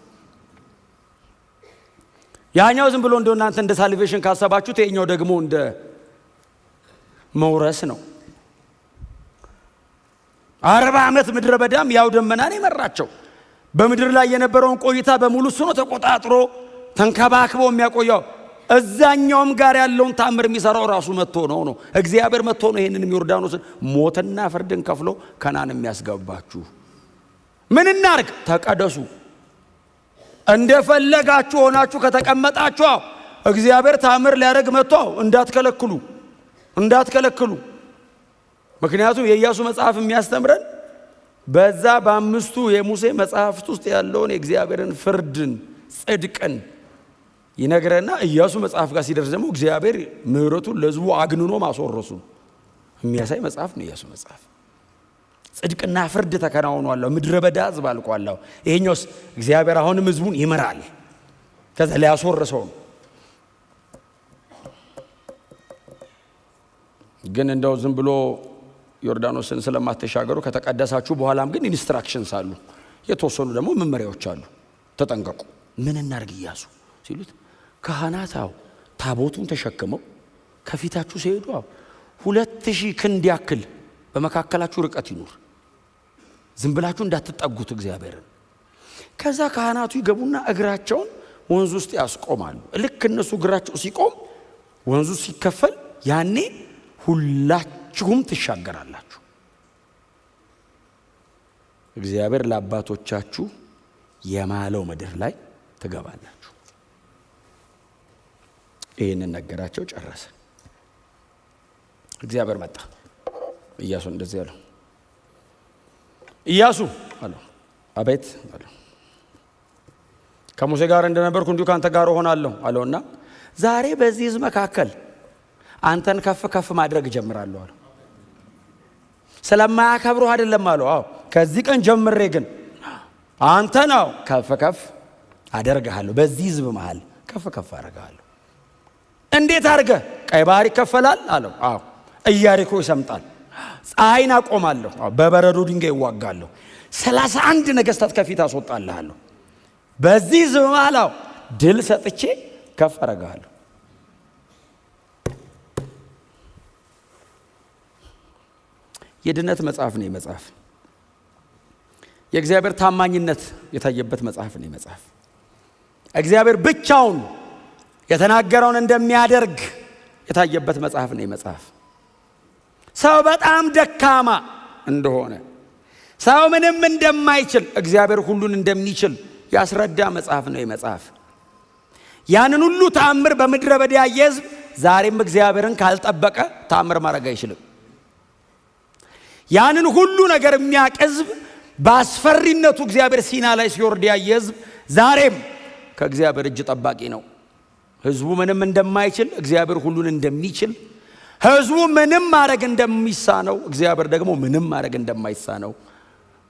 ያኛው ዝም ብሎ እንደው እናንተ እንደ ሳልቬሽን ካሰባችሁት ይሄኛው ደግሞ እንደ መውረስ ነው። 40 ዓመት ምድረ በዳም ያው ደመናን የመራቸው በምድር ላይ የነበረውን ቆይታ በሙሉ እሱ ነው ተቆጣጥሮ ተንከባክቦ የሚያቆየው። እዛኛውም ጋር ያለውን ታምር የሚሰራው ራሱ መጥቶ ነው እግዚአብሔር መጥቶ ነው ይሄንን ዮርዳኖስን ሞትና ፍርድን ከፍሎ ከናን የሚያስገባችሁ። ምን እናርግ? ተቀደሱ። እንደፈለጋችሁ ሆናችሁ ከተቀመጣችሁ እግዚአብሔር ታምር ሊያደርግ መጥቶ እንዳትከለክሉ። ምክንያቱም የኢያሱ መጽሐፍ የሚያስተምረን በዛ በአምስቱ የሙሴ መጽሐፍት ውስጥ ያለውን የእግዚአብሔርን ፍርድን ጽድቅን ይነግረና ኢያሱ መጽሐፍ ጋር ሲደርስ ደግሞ እግዚአብሔር ምሕረቱን ለሕዝቡ አግንኖ ማስወረሱ የሚያሳይ መጽሐፍ ነው ኢያሱ መጽሐፍ። ጽድቅና ፍርድ ተከናውኗል። ምድረ በዳ ሕዝብ አልቋል። ይሄኛውስ እግዚአብሔር አሁንም ሕዝቡን ይመራል። ከዛ ሊያስወርሰው ነው። ግን እንደው ዝም ብሎ ዮርዳኖስን ስለማትሻገሩ ከተቀደሳችሁ በኋላም ግን ኢንስትራክሽንስ አሉ፣ የተወሰኑ ደግሞ መመሪያዎች አሉ። ተጠንቀቁ። ምን እናርግ ኢያሱ ሲሉት ካህናት ታቦቱን ተሸክመው ከፊታችሁ ሲሄዱ 2000 ክንድ ያክል በመካከላችሁ ርቀት ይኑር። ዝም ብላችሁ እንዳትጠጉት እግዚአብሔርን። ከዛ ካህናቱ ይገቡና እግራቸውን ወንዝ ውስጥ ያስቆማሉ። ልክ እነሱ እግራቸው ሲቆም ወንዙ ሲከፈል ያኔ ሁላችሁም ትሻገራላችሁ። እግዚአብሔር ለአባቶቻችሁ የማለው ምድር ላይ ትገባላችሁ። ይህንን ነገራቸው፣ ጨረሰ። እግዚአብሔር መጣ። ኢያሱ እንደዚህ አለው፣ ኢያሱ አለው። አቤት አለው። ከሙሴ ጋር እንደነበርኩ እንዲሁ ካንተ ጋር እሆናለሁ አለውና ዛሬ በዚህ ሕዝብ መካከል አንተን ከፍ ከፍ ማድረግ ጀምራለሁ አለው። ስለማያከብሩህ አይደለም አለው። አዎ ከዚህ ቀን ጀምሬ ግን አንተ ነው ከፍ ከፍ አደርግሃለሁ። በዚህ ሕዝብ መሃል ከፍ ከፍ አደርግሃለሁ። እንዴት አድርገህ? ቀይ ባህር ይከፈላል አለው። አዎ ኢያሪኮ ይሰምጣል። ፀሐይን አቆማለሁ። በበረዶ ድንጋይ ይዋጋለሁ። 31 ነገሥታት ከፊት አስወጣልሃለሁ። በዚህ ሕዝብ መሃል ድል ሰጥቼ ከፍ አደርግሃለሁ። የድነት መጽሐፍ ነው መጽሐፍ። የእግዚአብሔር ታማኝነት የታየበት መጽሐፍ ነው መጽሐፍ። እግዚአብሔር ብቻውን የተናገረውን እንደሚያደርግ የታየበት መጽሐፍ ነው መጽሐፍ። ሰው በጣም ደካማ እንደሆነ፣ ሰው ምንም እንደማይችል እግዚአብሔር ሁሉን እንደሚችል ያስረዳ መጽሐፍ ነው መጽሐፍ። ያንን ሁሉ ተአምር በምድረ በዳ ያየ ሕዝብ ዛሬም እግዚአብሔርን ካልጠበቀ ተአምር ማድረግ አይችልም። ያንን ሁሉ ነገር የሚያውቅ ሕዝብ በአስፈሪነቱ እግዚአብሔር ሲና ላይ ሲወርድ ያየ ሕዝብ ዛሬም ከእግዚአብሔር እጅ ጠባቂ ነው። ሕዝቡ ምንም እንደማይችል እግዚአብሔር ሁሉን እንደሚችል፣ ሕዝቡ ምንም ማድረግ እንደሚሳነው እግዚአብሔር ደግሞ ምንም ማድረግ እንደማይሳነው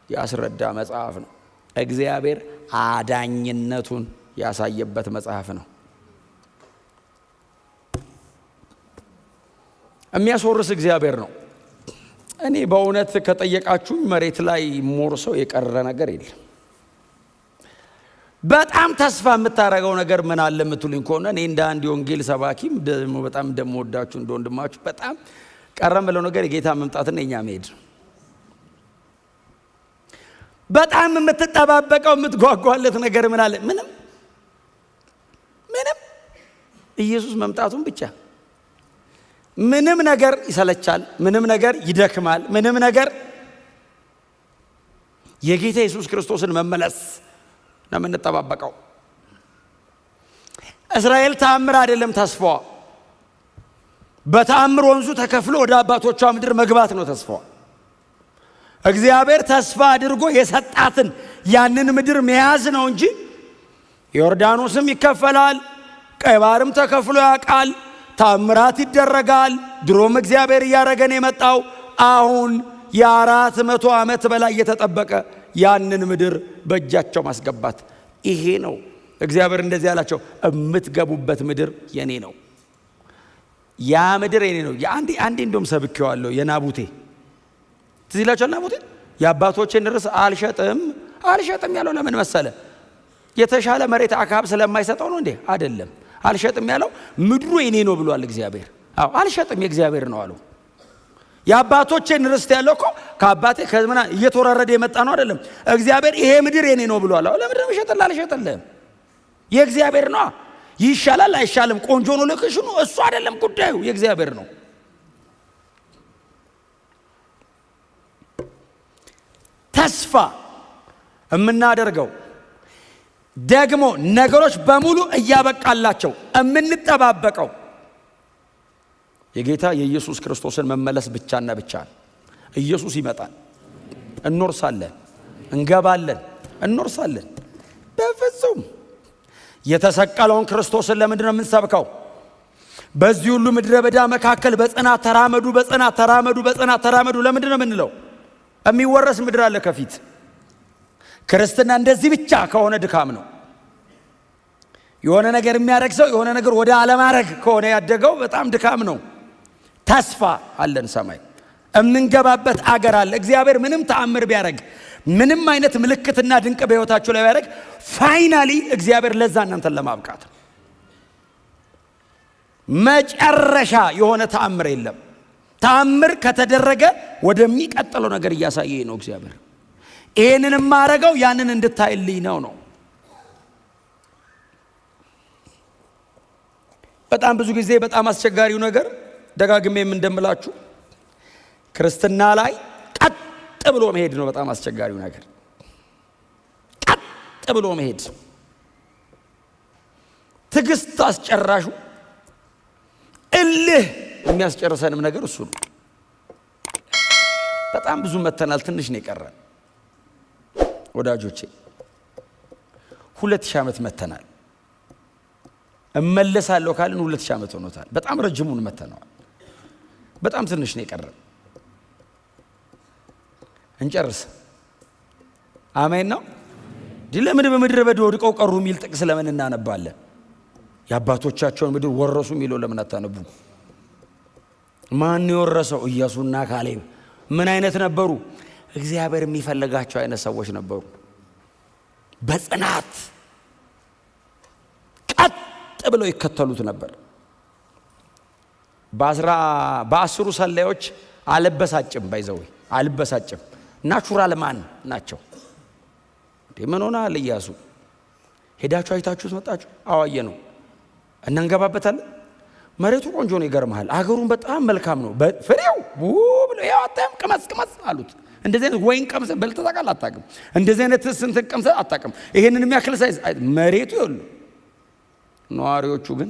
ያስረዳ መጽሐፍ ነው። እግዚአብሔር አዳኝነቱን ያሳየበት መጽሐፍ ነው። የሚያስወርስ እግዚአብሔር ነው። እኔ በእውነት ከጠየቃችሁ መሬት ላይ ሞርሰው የቀረ ነገር የለም። በጣም ተስፋ የምታረገው ነገር ምን አለ የምትሉኝ ከሆነ እኔ እንደ አንድ ወንጌል ሰባኪም ደግሞ በጣም እንደምወዳችሁ እንደ ወንድማችሁ በጣም ቀረ የምለው ነገር የጌታ መምጣትና የኛ መሄድ ነው። በጣም የምትጠባበቀው የምትጓጓለት ነገር ምን አለ? ምንም ኢየሱስ መምጣቱን ብቻ። ምንም ነገር ይሰለቻል፣ ምንም ነገር ይደክማል፣ ምንም ነገር የጌታ ኢየሱስ ክርስቶስን መመለስ ነው የምንጠባበቀው። እስራኤል ተአምር አይደለም ተስፋዋ፣ በተአምር ወንዙ ተከፍሎ ወደ አባቶቿ ምድር መግባት ነው ተስፋዋ። እግዚአብሔር ተስፋ አድርጎ የሰጣትን ያንን ምድር መያዝ ነው እንጂ ዮርዳኖስም ይከፈላል፣ ቀይ ባህርም ተከፍሎ ያውቃል፣ ታምራት ይደረጋል። ድሮም እግዚአብሔር እያደረገን የመጣው አሁን የ400 ዓመት በላይ የተጠበቀ ያንን ምድር በእጃቸው ማስገባት ይሄ ነው። እግዚአብሔር እንደዚህ ያላቸው የምትገቡበት ምድር የኔ ነው፣ ያ ምድር የኔ ነው። አንዴ እንደውም ሰብኬዋለሁ የናቡቴ ትዝ ይላችኋል። ናቡቴ የአባቶችን ርስ አልሸጥም ያለው ለምን መሰለ? የተሻለ መሬት አክዓብ ስለማይሰጠው ነው እንዴ? አይደለም። አልሸጥም ያለው ምድሩ የኔ ነው ብሏል እግዚአብሔር። አዎ አልሸጥም የእግዚአብሔር ነው አለው። የአባቶችን ርስት ያለው እኮ ከአባቴ ከዝምና እየተወራረደ የመጣ ነው አይደለም። እግዚአብሔር ይሄ ምድር የኔ ነው ብሏል። አዎ ለምንድን ነው የሸጥልህ? አልሸጥልህም፣ የእግዚአብሔር ነው። ይሻላል አይሻልም፣ ቆንጆ ነው ልክሽ ነው፣ እሱ አይደለም ጉዳዩ፣ የእግዚአብሔር ነው። ተስፋ የምናደርገው ደግሞ ነገሮች በሙሉ እያበቃላቸው የምንጠባበቀው የጌታ የኢየሱስ ክርስቶስን መመለስ ብቻና ብቻ ነው። ኢየሱስ ይመጣል፣ እንወርሳለን፣ እንገባለን፣ እንወርሳለን። በፍጹም የተሰቀለውን ክርስቶስን ለምንድን ነው የምንሰብከው? በዚህ ሁሉ ምድረ በዳ መካከል በጽናት ተራመዱ፣ በጽናት ተራመዱ፣ በጽናት ተራመዱ ለምንድን ነው የምንለው? የሚወረስ ምድር አለ ከፊት። ክርስትና እንደዚህ ብቻ ከሆነ ድካም ነው። የሆነ ነገር የሚያደርግ ሰው የሆነ ነገር ወደ አለማድረግ ከሆነ ያደገው በጣም ድካም ነው። ተስፋ አለን፣ ሰማይ የምንገባበት አገር አለ። እግዚአብሔር ምንም ተአምር ቢያደርግ፣ ምንም አይነት ምልክትና ድንቅ በሕይወታችሁ ላይ ቢያደርግ፣ ፋይናሊ እግዚአብሔር ለዛ እናንተን ለማብቃት መጨረሻ የሆነ ተአምር የለም። ተአምር ከተደረገ ወደሚቀጥለው ነገር እያሳየ ነው እግዚአብሔር። ይሄንን ማረጋው ያንን እንድታይልኝ ነው። በጣም ብዙ ጊዜ በጣም አስቸጋሪው ነገር ደጋግሜም እንደምላችሁ ክርስትና ላይ ቀጥ ብሎ መሄድ ነው። በጣም አስቸጋሪው ነገር ቀጥ ብሎ መሄድ፣ ትዕግስት አስጨራሹ እልህ የሚያስጨርሰንም ነገር እሱ ነው። በጣም ብዙ መተናል፣ ትንሽ ነው የቀረን ወዳጆቼ። 2000 ዓመት መተናል። እመለሳለሁ ካልን 2000 ዓመት ሆኖታል። በጣም ረጅሙን መተናል። በጣም ትንሽ ነው የቀረን። እንጨርስ። አሜን ነው። ለምን በምድረ በዳ ወድቀው ቀሩ የሚል ጥቅስ ለምን እናነባለን? የአባቶቻቸውን ምድር ወረሱ የሚለው ለምን አታነቡ? ማን የወረሰው? ኢያሱና ካሌብ። ምን አይነት ነበሩ? እግዚአብሔር የሚፈልጋቸው አይነት ሰዎች ነበሩ። በጽናት ቀጥ ብለው ይከተሉት ነበር። በ10 ሰላዮች አልበሳጭም፣ ባይዘው አልበሳጭም። ናቹራል ማን ናቸው? ምን ሆነሃል ኢያሱ? ሄዳችሁ አይታችሁት መጣችሁ? አዋየ ነው እና እንገባበታለን። መሬቱ ቆንጆ ነው፣ ይገርምሃል። አገሩን በጣም መልካም ነው። ፍሬው ብሎ ያወጣም ቅመስ አሉት። እንደዚህ አይነት ወይን ቀምሰ በልተህ ታውቃለህ? አታውቅም። እንደዚህ አይነት ስንት ቀምሰ አታውቅም። ይሄንን የሚያክል ሳይዝ መሬቱ ይሉ። ነዋሪዎቹ ግን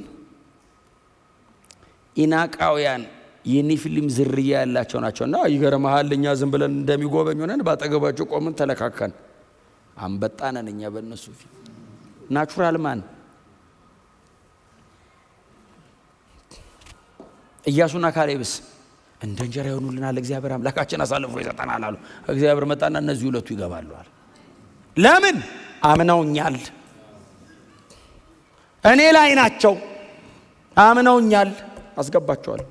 ኢናቃውያን የኔፊሊም ዝርያ ያላቸው ናቸውና ይገርምሃል። እኛ ዝም ብለን እንደሚጎበኙ ነን። ባጠገባቸው ቆምን፣ ተለካካን። አንበጣ ነን እኛ በእነሱ ፊት። ናቹራል ማን? ኢያሱና ካሌብስ እንደ እንጀራ ይሆኑልናል፣ እግዚአብሔር አምላካችን አሳልፎ ይሰጠናል አሉ። እግዚአብሔር መጣና እነዚህ ሁለቱ ይገባሉ አለ። ለምን? አምነውኛል፣ እኔ ላይ ናቸው፣ አምነውኛል፣ አስገባቸዋል።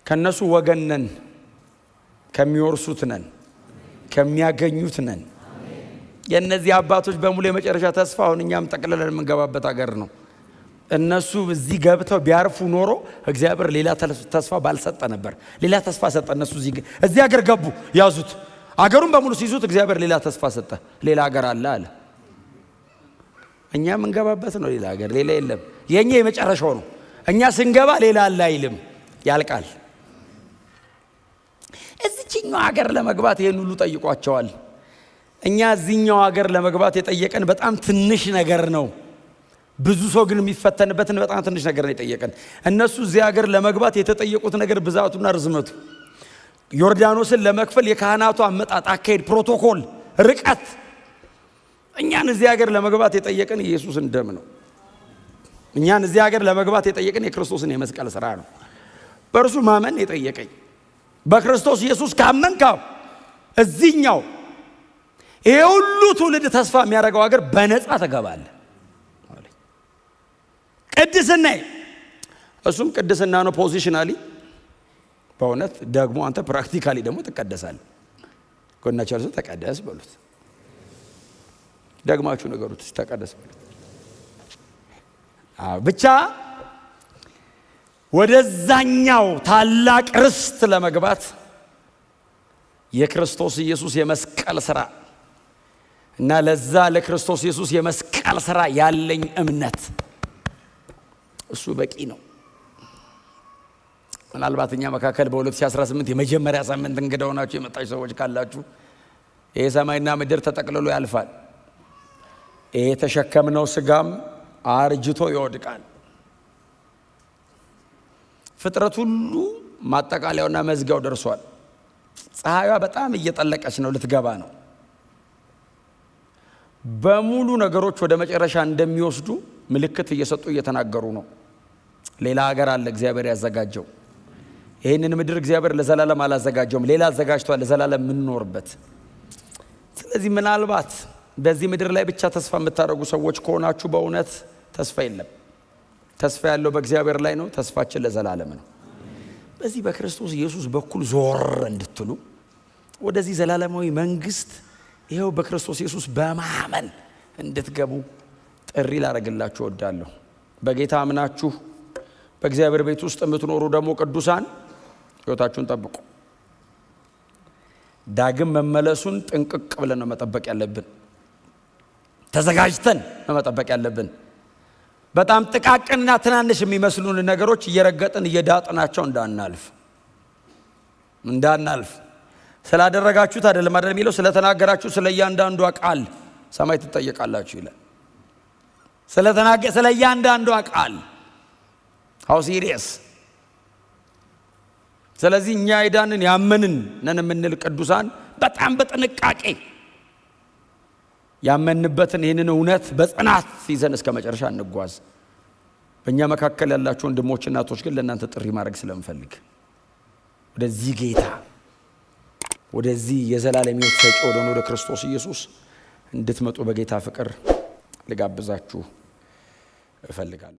ከነሱ ወገን ነን፣ ከሚወርሱት ነን፣ ከሚያገኙት ነን። የእነዚህ አባቶች በሙሉ የመጨረሻ ተስፋ አሁን እኛም ጠቅልለን የምንገባበት ሀገር ነው። እነሱ እዚህ ገብተው ቢያርፉ ኖሮ እግዚአብሔር ሌላ ተስፋ ባልሰጠ ነበር። ሌላ ተስፋ ሰጠ። እነሱ እዚህ ሀገር ገቡ፣ ያዙት። አገሩን በሙሉ ሲይዙት እግዚአብሔር ሌላ ተስፋ ሰጠ። ሌላ ሀገር አለ። እኛ የምንገባበት ነው ሌላ ሀገር፣ ሌላ የለም። የኛ የመጨረሻው ነው። እኛ ስንገባ ሌላ አለ አይልም፣ ያልቃል። እዚህኛው ሀገር ለመግባት ይሄን ሁሉ ጠይቋቸዋል። እኛ እዚህኛው ሀገር ለመግባት የጠየቀን በጣም ትንሽ ነገር ነው። ብዙ ሰው ግን የሚፈተንበትን በጣም ትንሽ ነገር ነው የጠየቀን። እነሱ እዚህ ሀገር ለመግባት የተጠየቁት ነገር ብዛቱና ርዝመቱ፣ ዮርዳኖስን ለመክፈል የካህናቱ አመጣጥ፣ አካሄድ፣ ፕሮቶኮል፣ ርቀት። እኛን እዚህ ሀገር ለመግባት የጠየቀን ኢየሱስን ደም ነው። እኛን እዚህ ሀገር ለመግባት የጠየቀን የክርስቶስን የመስቀል ስራ ነው። በእርሱ ማመን የጠየቀኝ በክርስቶስ ኢየሱስ ካመንካው እዚህኛው ይሄ ሁሉ ትውልድ ተስፋ የሚያደርገው ሀገር በነፃ ትገባለህ። ቅድስና፣ እሱም ቅድስና ነው ፖዚሽናሊ። በእውነት ደግሞ አንተ ፕራክቲካሊ ደግሞ ትቀደሳለህ። ጎናቸው ሰው ተቀደስ በሉት፣ ደግማችሁ ነገሩት፣ ተቀደስ በሉት። ብቻ ወደዛኛው ታላቅ ርስት ለመግባት የክርስቶስ ኢየሱስ የመስቀል ስራ እና ለዛ ለክርስቶስ ኢየሱስ የመስቀል ስራ ያለኝ እምነት እሱ በቂ ነው። ምናልባት እኛ መካከል በ2018 የመጀመሪያ ሳምንት እንግዳ ሆናችሁ የመጣችሁ ሰዎች ካላችሁ ይሄ ሰማይና ምድር ተጠቅልሎ ያልፋል። ይሄ የተሸከምነው ስጋም አርጅቶ ይወድቃል። ፍጥረት ሁሉ ማጠቃለያውና መዝጊያው ደርሷል። ፀሐይዋ በጣም እየጠለቀች ነው፣ ልትገባ ነው። በሙሉ ነገሮች ወደ መጨረሻ እንደሚወስዱ ምልክት እየሰጡ እየተናገሩ ነው። ሌላ ሀገር አለ እግዚአብሔር ያዘጋጀው። ይህንን ምድር እግዚአብሔር ለዘላለም አላዘጋጀውም፣ ሌላ አዘጋጅቷል ለዘላለም የምንኖርበት። ስለዚህ ምናልባት በዚህ ምድር ላይ ብቻ ተስፋ የምታደርጉ ሰዎች ከሆናችሁ በእውነት ተስፋ የለም። ተስፋ ያለው በእግዚአብሔር ላይ ነው። ተስፋችን ለዘላለም ነው። በዚህ በክርስቶስ ኢየሱስ በኩል ዞር እንድትሉ ወደዚህ ዘላለማዊ መንግስት ይሄው በክርስቶስ ኢየሱስ በማመን እንድትገቡ ጥሪ ላደርግላችሁ እወዳለሁ። በጌታ አምናችሁ በእግዚአብሔር ቤት ውስጥ የምትኖሩ ደግሞ ቅዱሳን ሕይወታችሁን ጠብቁ። ዳግም መመለሱን ጥንቅቅ ብለን ነው መጠበቅ ያለብን። ተዘጋጅተን ነው መጠበቅ ያለብን። በጣም ጥቃቅንና ትናንሽ የሚመስሉን ነገሮች እየረገጥን እየዳጥናቸው እንዳናልፍ ስላደረጋችሁት አይደለም የሚለው ስለተናገራችሁ ስለእያንዳንዷ ቃል ሰማይ ትጠየቃላችሁ ይላል። ስለእያንዳንዷ ቃል how serious። ስለዚህ እኛ አይዳንን ያመንን ነን የምንል ቅዱሳን በጣም በጥንቃቄ ያመንበትን ይህንን እውነት በጽናት ይዘን እስከ መጨረሻ እንጓዝ። በእኛ መካከል ያላችሁ ወንድሞች እናቶች ግን ለእናንተ ጥሪ ማድረግ ስለምፈልግ ወደዚህ ጌታ ወደዚህ የዘላለም ሕይወት ሰጪ ወደ ክርስቶስ ኢየሱስ እንድትመጡ በጌታ ፍቅር ልጋብዛችሁ እፈልጋለሁ።